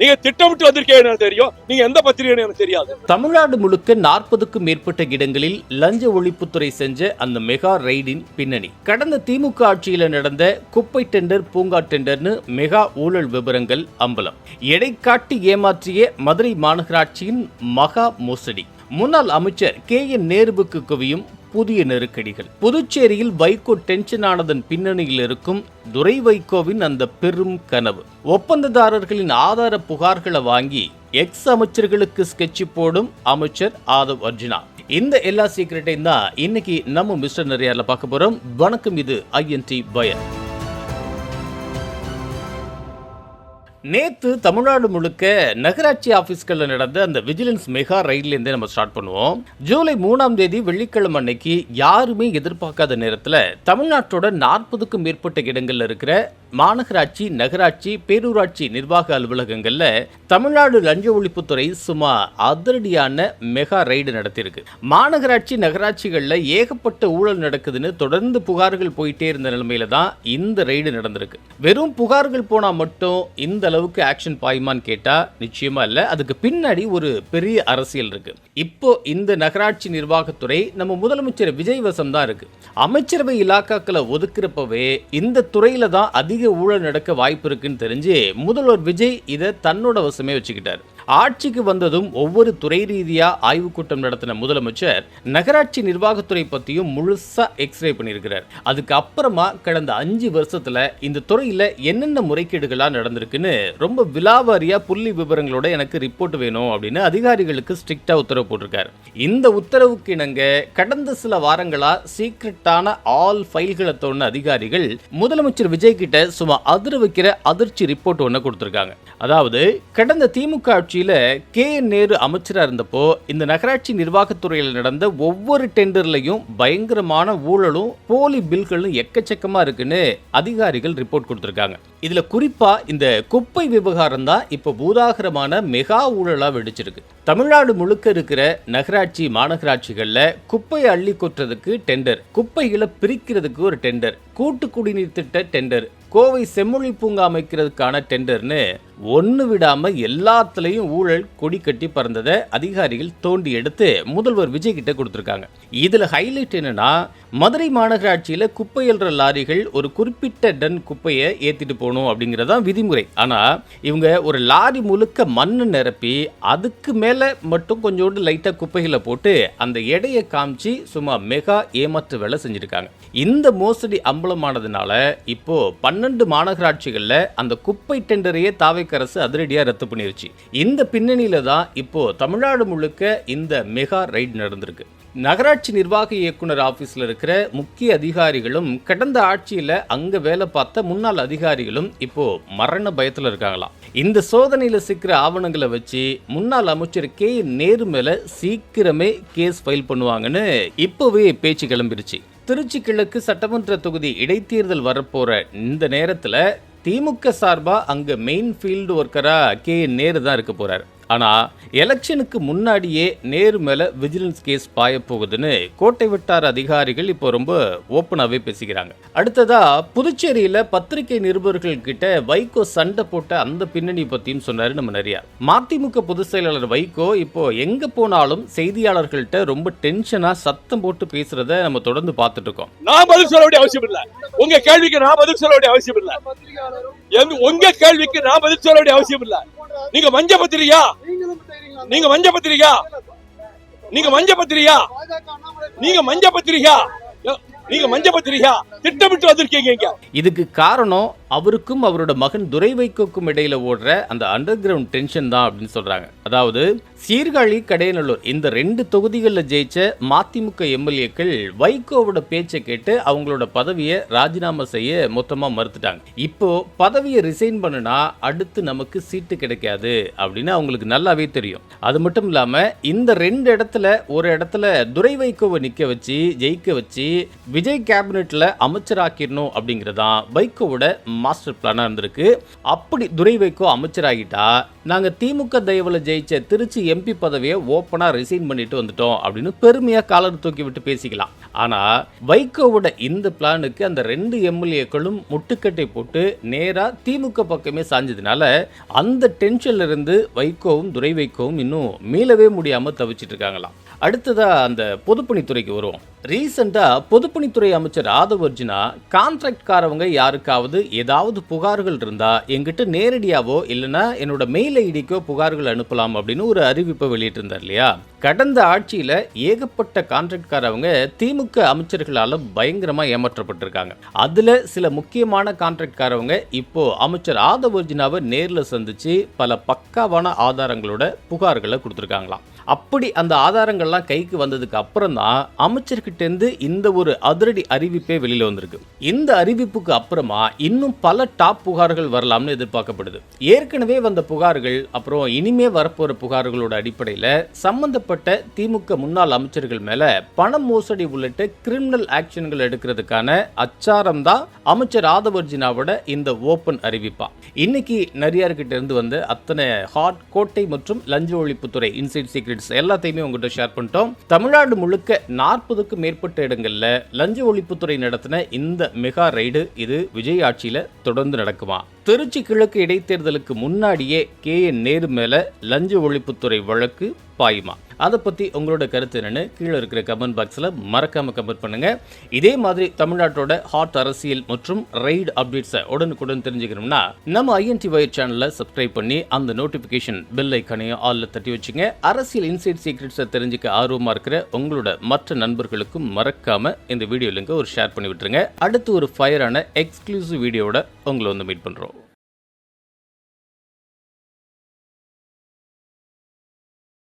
நீங்க திட்டமிட்டு வந்திருக்கீங்க தெரியும், நீங்க எந்த பத்திரிகை எனக்கு தெரியாது. தமிழ்நாடு முழுக்க 40க்கும் மேற்பட்ட இடங்களில் லஞ்ச ஒழிப்புத்துறை செஞ்ச அந்த மெகா ரெய்டின் பின்னணி. கடந்த திமுக ஆட்சியில் நடந்த குப்பை டெண்டர், பூங்கா டெண்டர்னு மெகா ஊழல் விவரங்கள் அம்பலம். எடை காட்டி ஏமாற்றிய மதுரை மாநகராட்சியின் மகா மோசடி. முன்னாள் அமைச்சர் KN நேருவுக்கு குவியும் புதிய நெருக்கடிகள். புதுச்சேரியில் வைகோ டென்ஷன் ஆனதன் பின்னணியில் இருக்கும் துரை வைகோவின் அந்த பெரும் கனவு. ஒப்பந்ததாரர்களின் ஆதார புகார்களை வாங்கி எக்ஸ் அமைச்சர்களுக்கு ஸ்கெட்ச் போடும் அமைச்சர் ஆதவ் அர்ஜுனா. இந்த எல்லா சீக்கிரட்டையும் தான் இன்னைக்கு நம்ம மிஸ்டர் நிறையால பார்க்க போறோம். வணக்கம், இது INT பயன். நேற்று தமிழ்நாடு முழுக்க நகராட்சி ஆபீஸ்களில் நடந்த அந்த விஜிலன்ஸ் மெகா ரைட்லேருந்தே நம்ம ஸ்டார்ட் பண்ணுவோம். ஜூலை 3ஆம் தேதி வெள்ளிக்கிழமை அன்னைக்கு யாருமே எதிர்பார்க்காத நேரத்தில் தமிழ்நாட்டோட 40க்கும் மேற்பட்ட இடங்கள்ல இருக்கிற மாநகராட்சி, நகராட்சி, பேரூராட்சி நிர்வாக அலுவலகங்கள்ல தமிழ்நாடு லஞ்ச ஒழிப்புத்துறை சும்மா அதிரடியான மெகா ரைடு நடத்தியிருக்கு. மாநகராட்சி, நகராட்சிகள்ல ஏகப்பட்ட ஊழல் நடக்குதுன்னு தொடர்ந்து புகார்கள் போயிட்டே இருந்த நிலைமையில தான் இந்த ரைடு நடந்திருக்கு. வெறும் புகார்கள் போனா மட்டும் இந்த அளவுக்கு ஆக்ஷன் பாயுமான்னு கேட்டா நிச்சயமா இல்ல. அதுக்கு பின்னாடி ஒரு பெரிய அரசியல் இருக்கு. இப்போ இந்த நகராட்சி நிர்வாகத்துறை நம்ம முதலமைச்சர் விஜய் வசம் தான் இருக்கு. அமைச்சரவை இலாக்காக்களை ஒதுக்குறப்பவே இந்த துறையில தான் அதிக ஊழல் நடக்க வாய்ப்பு இருக்குன்னு தெரிஞ்சு முதல்வர் விஜய் இதை தன்னோட வசமே வச்சுக்கிட்டார். ஆட்சிக்கு வந்ததும் ஒவ்வொரு துறை ரீதியா ஆய்வுக் கூட்டம் நடத்தின முதலமைச்சர் நகராட்சி நிர்வாகத்துறை பத்தியும் முழுசா எக்ஸ்ரே பண்ணியிருக்கிறார். அதுக்கு அப்புறமா கடந்த 5 வருஷத்துல இந்த துறையில என்னென்ன முறைகேடுகளா நடந்திருக்குன்னு ரொம்ப விலாவாரியா புள்ளி விவரங்களோட எனக்கு ரிப்போர்ட் வேணும் அப்படின்னு அதிகாரிகளுக்கு ஸ்ட்ரிக்டா உத்தரவு போட்டிருக்காரு. இந்த உத்தரவுக்கு இணங்க கடந்த சில வாரங்களா சீக்ரெட்டான ஆல் ஃபைல்களை தோணுன அதிகாரிகள் முதலமைச்சர் விஜய் கிட்ட சும்மா அதிர வைக்கிற அதிர்ச்சி ரிப்போர்ட் ஒன்று கொடுத்திருக்காங்க. அதாவது கடந்த திமுக ஆட்சியில KN நேரு அமைச்சரா இருந்தப்போ இந்த நகராட்சி நிர்வாகத்துறையில் நடந்த ஒவ்வொரு டெண்டர்லையும் பயங்கரமான ஊழலும் போலி பில்களும் எக்கச்சக்கமா இருக்குன்னு அதிகாரிகள் ரிப்போர்ட் கொடுத்திருக்காங்க. இதுல குறிப்பா இந்த குப்பை விவகாரம் தான் இப்ப பூதாகரமான மெகா ஊழலா வெடிச்சிருக்கு. தமிழ்நாடு முழுக்க இருக்கிற நகராட்சி, மாநகராட்சிகள்ல குப்பையை அள்ளி கொட்டுறதுக்கு டெண்டர், குப்பைகளை பிரிக்கிறதுக்கு ஒரு டெண்டர், கூட்டு குடிநீர் திட்ட டெண்டர், கோவை செம்மொழி பூங்கா அமைக்கிறதுக்கான டெண்டர்னு ஒன்று விடாம எல்லாத்துலேயும் ஊழல் கொடி கட்டி பறந்ததை அதிகாரிகள் தோண்டி எடுத்து முதல்வர் விஜய் கிட்ட கொடுத்துருக்காங்க. இதில் ஹைலைட் என்னன்னா, மதுரை மாநகராட்சியில் குப்பை எல்ற லாரிகள் ஒரு குறிப்பிட்ட டன் குப்பையை ஏற்றிட்டு போகணும் அப்படிங்கிறதான் விதிமுறை. ஆனால் இவங்க ஒரு லாரி முழுக்க மண்ணு நிரப்பி அதுக்கு மேலே மட்டும் கொஞ்சோண்டு லைட்டாக குப்பைகளை போட்டு அந்த எடையை காமிச்சு சும்மா மெகா ஏமாற்று வேலை செஞ்சுருக்காங்க. இந்த மோசடி அம்பலமானதுனால இப்போ 12 மாநகராட்சிகளில் அந்த குப்பை டெண்டரையே தாவைக்கு அரசு அதிரடியா ரத்து பண்ணிருச்சு. இந்த பின்னணியில தான் இப்போ தமிழ்நாடு முழுக்க இந்த மெகா ரைட் நடந்திருக்கு. நகராட்சி நிர்வாக இயக்குனர் ஆபீஸ்ல இருக்கிற முக்கிய அதிகாரிகளும் கடந்த ஆட்சியில அங்க வேலை பார்த்த முன்னாள் அதிகாரிகளும் இப்போ மரண பயத்துல இருக்காங்களாம். இந்த சோதனையில சிக்கிற ஆவணங்களை வச்சு முன்னாள் அமைச்சர் KN நேரு மேல சீக்கிரமே கேஸ் ஃபைல் பண்ணுவாங்கன்னு இப்பவே பேச்சு கிளம்பிருச்சு. திருச்சி கிழக்கு சட்டமன்ற தொகுதி இடைத்தேர்தல் வரப்போற இந்த நேரத்துல திமுக சார்பா அங்க மெயின் ஃபீல்டு ஒர்க்கரா KN நேரு தான் இருக்க போறாரு. ஆனா எலெக்ஷனுக்கு முன்னாடியே நேரு மேல விஜிலன்ஸ் கேஸ் பாய போகுதுன்னு கோட்டை வட்டார அதிகாரிகள் இப்போ ரொம்ப ஓப்பனாவே பேசிக்கிறாங்க. அடுத்ததா புதுச்சேரியில பத்திரிகை நிருபர்கள் கிட்ட வைகோ சண்டை போட்ட அந்த பின்னணி பத்தியும் சொன்னாரு நம்ம நிறைய. மதிமுக பொதுச் செயலாளர் வைகோ இப்போ எங்க போனாலும் செய்தியாளர்கள்ட்ட ரொம்ப டென்ஷனா சத்தம் போட்டு பேசுறத நம்ம தொடர்ந்து பார்த்துட்டு இருக்கோம். நான் பதில் சொல்ல வேண்டிய அவசியம் இல்ல. உங்க கேள்விக்கு நான் பதில் சொல்ல வேண்டிய அவசியம் இல்ல. உங்க கேள்விக்கு நான் பதில் சொல்ல வேண்டிய அவசியம் இல்ல. நீங்க மஞ்ச பத்திரியா, நீங்க மஞ்ச பத்திரிகா, நீங்க மஞ்ச பத்திரிகா, நீங்க மஞ்ச பத்திரிகா, நீங்க மஞ்ச பத்திரிகா திட்டமிட்டு வந்திருக்கீங்க. இதுக்கு காரணம் அவருக்கும் அவரோட மகன் துரை வைகோக்கும் இடையில ஓடுற அந்த அண்டர் கிரவுண்ட் டென்ஷன் தான் அப்படின்னு சொல்றாங்க. அதாவது சீர்காழி, கடையநல்லூர் இந்த 2 தொகுதிகளில் ஜெயிச்ச மதிமுக எம்எல்ஏக்கள் வைகோவோட பேச்சை கேட்டு அவங்களோட பதவியை ராஜினாமா செய்ய மொத்தமா மறுத்துட்டாங்க. இப்போ பதவியை ரிசைன் பண்ணுனா அடுத்து நமக்கு சீட்டு கிடைக்காது அப்படின்னு அவங்களுக்கு நல்லாவே தெரியும். அது மட்டும் இல்லாம இந்த 2 இடத்துல ஒரு இடத்துல துரை வைகோவை நிக்க வச்சு ஜெயிக்க வச்சு விஜய் கேபினெட்ல அமைச்சராக்கிடணும் அப்படிங்கறதான் வைகோவோட மாஸ்டர் பிளானா இருந்திருக்கு. அப்படி துரை வைகோ அமைச்சராகிட்டா நாங்க திமுக தயவுல ஜெயிச்ச திருச்சி MP பதவியை ஓப்பனா ரிசைன் பண்ணிட்டு வந்துட்டோம் அப்படின்னு பெருமையா காலர் தூக்கி விட்டு பேசிக்கலாம். ஆனா வைகோவோட இந்த பிளானுக்கு அந்த 2 எம்எல்ஏக்களும் முட்டுக்கட்டை போட்டு நேரா திமுக பக்கமே சாஞ்சதுனால அந்த டென்ஷன்ல இருந்து வைகோவும் துரை வைகோவும் இன்னும் மீளவே முடியாம தவிச்சிட்டு இருக்காங்களாம். அடுத்ததா அந்த பொதுப்பணித்துறைக்கு வருவோம். ரீசெண்டா பொதுப்பணித்துறை அமைச்சர் ஆதவ் அர்ஜுனா கான்ட்ராக்ட்காரவங்க யாருக்காவது ஏதாவது புகார்கள் இருந்தா எங்கிட்ட நேரடியாவோ இல்லைன்னா என்னோட மெயில் ஐடிக்கோ புகார்கள் அனுப்பலாம் அப்படின்னு ஒரு அறிவிப்பை வெளியிட்டிருந்தார் இல்லையா. கடந்த ஆட்சியில ஏகப்பட்ட கான்ட்ராக்ட்காரவங்க திமுக அமைச்சர்களால பயங்கரமா ஏமாற்றப்பட்டிருக்காங்க. அதுல சில முக்கியமான கான்ட்ராக்ட்காரவங்க இப்போ அமைச்சர் ஆதவ் அர்ஜுனாவை நேர்ல சந்திச்சு பல பக்காவான ஆதாரங்களோட புகார்களை கொடுத்துருக்காங்களாம். அப்படி அந்த ஆதாரங்கள்லாம் கைக்கு வந்ததுக்கு அப்புறம் தான் அமைச்சர்கிட்ட இருந்து இந்த ஒரு அதிரடி அறிவிப்பே வெளியில வந்திருக்கு. இந்த அறிவிப்புக்கு அப்புறமா இன்னும் பல டாப் புகார்கள் வரலாம்னு எதிர்பார்க்கப்படுது. ஏற்கனவே வந்த புகார்கள் அப்புறம் இனிமே வரப்போற புகார்களோட அடிப்படையில் சம்பந்தப்பட்ட திமுக முன்னாள் அமைச்சர்கள் மேல பண மோசடி உள்ளிட்ட கிரிமினல் ஆக்ஷன்கள் எடுக்கிறதுக்கான அச்சாரம் தான் அமைச்சர் ஆதவ் அர்ஜுனாவோட இந்த ஓபன் அறிவிப்பா. இன்னைக்கு நரியார்கிட்ட இருந்து வந்து அத்தனை ஹாட் கோட்டை மற்றும் லஞ்ச ஒழிப்புத்துறை இன்சைட் சீக்ரெட்ஸ் எல்லாத்தையுமே உங்ககிட்ட ஷேர் பண்ணிட்டோம். தமிழ்நாடு முழுக்க 40க்கும் மேற்பட்ட இடங்கள்ல லஞ்ச ஒழிப்புத்துறை நடத்தின இந்த மெகா ரைடு இது விஜய் ஆட்சியில தொடர்ந்து நடக்குமா? திருச்சி கிழக்கு இடைத்தேர்தலுக்கு முன்னாடியே KN நேரு மேல லஞ்ச ஒழிப்புத்துறை வழக்கு பாயுமா? அதை பத்தி உங்களோட கருத்து என்னன்னு கீழே இருக்கிற கமெண்ட் பாக்ஸ்ல மறக்காம கமெண்ட் பண்ணுங்க. இதே மாதிரி தமிழ்நாட்டோட ஹாட் அரசியல் மற்றும் ரைடு அப்டேட்ஸை உடனுக்குடன் தெரிஞ்சுக்கணும்னா நம்ம INTY சேனலை சப்ஸ்கிரைப் பண்ணி அந்த நோட்டிபிகேஷன் பெல் ஐக்கானையும் ஆல்ல தட்டி வச்சுங்க. அரசியல் இன்சைட் சீக்ரெட்ஸை தெரிஞ்சுக்க ஆர்வமா இருக்கிற உங்களோட மற்ற நண்பர்களுக்கும் மறக்காம இந்த வீடியோ லிங்கை ஒரு ஷேர் பண்ணி விட்டுருங்க. அடுத்து ஒரு ஃபயரான எக்ஸ்க்ளூசிவ் வீடியோட உங்களை வந்து மீட் பண்றோம்.